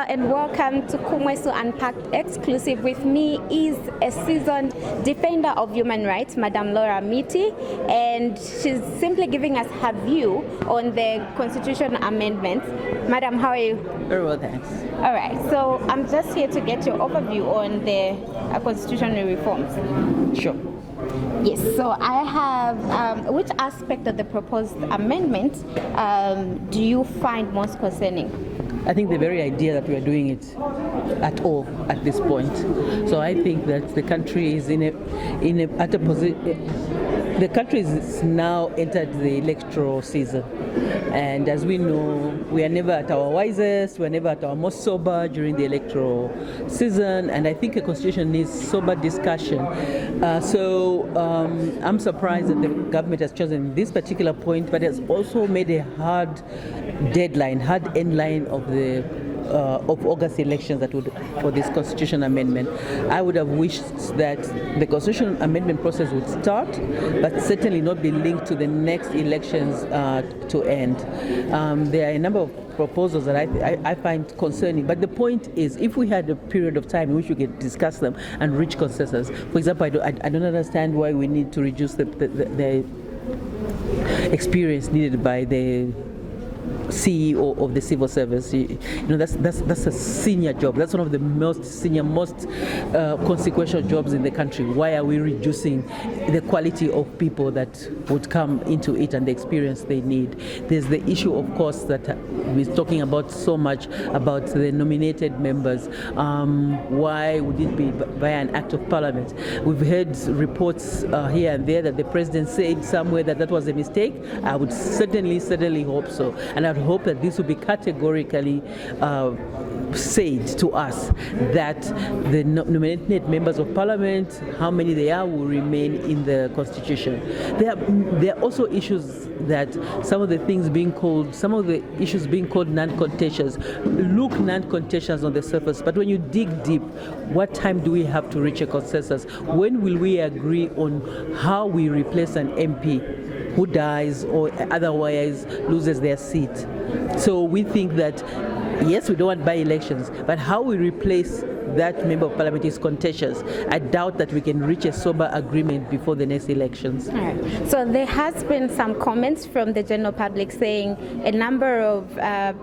and welcome to Kumwesu Unpacked exclusive. With me is a seasoned defender of human rights, Madam Miti, and she's simply giving us her view on the constitution amendments. Madam, how are you? Very well, thanks. All right, so I'm just here to get your overview on the constitutional reforms. Sure. Yes, so I have, which aspect of the proposed amendment do you find most concerning? I think the very idea that we are doing it at all at this point. So I think that the country is at a position. The country is now entered the electoral season, and as we know, we are never at our wisest, we are never at our most sober during the electoral season, and I think a constitution needs sober discussion. I'm surprised that the government has chosen this particular point, but has also made a hard end line of August elections for this constitution amendment. I would have wished that the constitution amendment process would start, but certainly not be linked to the next elections to end. There are a number of proposals that I find concerning, but the point is, if we had a period of time in which we could discuss them and reach consensus. For example, I don't understand why we need to reduce the experience needed by the CEO of the civil service. That's a senior job. That's one of the most senior, most consequential jobs in the country. Why are we reducing the quality of people that would come into it and the experience they need? There's the issue, of course, that we're talking about so much about the nominated members. Why would it be via an act of parliament? We've heard reports here and there that the president said somewhere that was a mistake. I would certainly hope so. And I'd hope that this will be categorically said to us that the nominated members of parliament, how many they are, will remain in the constitution. There are also issues that some of the issues being called non-contentious look non-contentious on the surface, but when you dig deep, what time do we have to reach a consensus? When will we agree on how we replace an MP who dies or otherwise loses their seat? So we think that, yes, we don't want by-elections, but how we replace that member of parliament is contentious. I doubt that we can reach a sober agreement before the next elections. All right. So there has been some comments from the general public saying a number of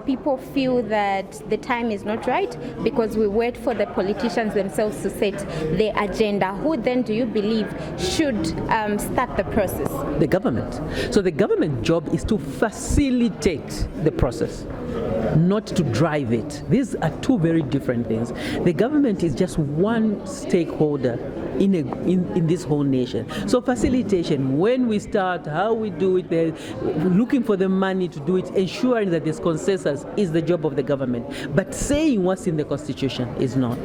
people feel that the time is not right because we wait for the politicians themselves to set the agenda. Who then do you believe should start the process? The government. So the government job is to facilitate the process, not to drive it. These are two very different things. The government is just one stakeholder in this whole nation. So facilitation, when we start, how we do it, looking for the money to do it, ensuring that there's consensus is the job of the government. But saying what's in the constitution is not.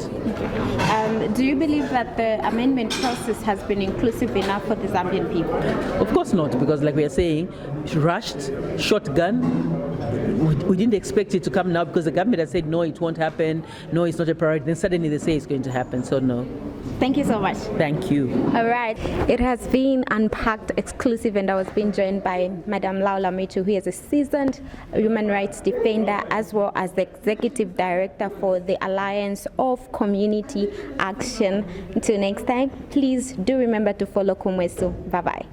Do you believe that the amendment process has been inclusive enough for the Zambian people? Of course not, because like we are saying, rushed, shotgun. We didn't expect it to come now because the government has said, no, it won't happen. No, it's not a priority. Then suddenly they say it's going to happen. So no. Thank you so much. Thank you. All right. It has been Unpacked exclusive, and I was being joined by Madam Miti, who is a seasoned human rights defender as well as the executive director for the Alliance of Community Action. Until next time, please do remember to follow Kumwesu. Bye-bye.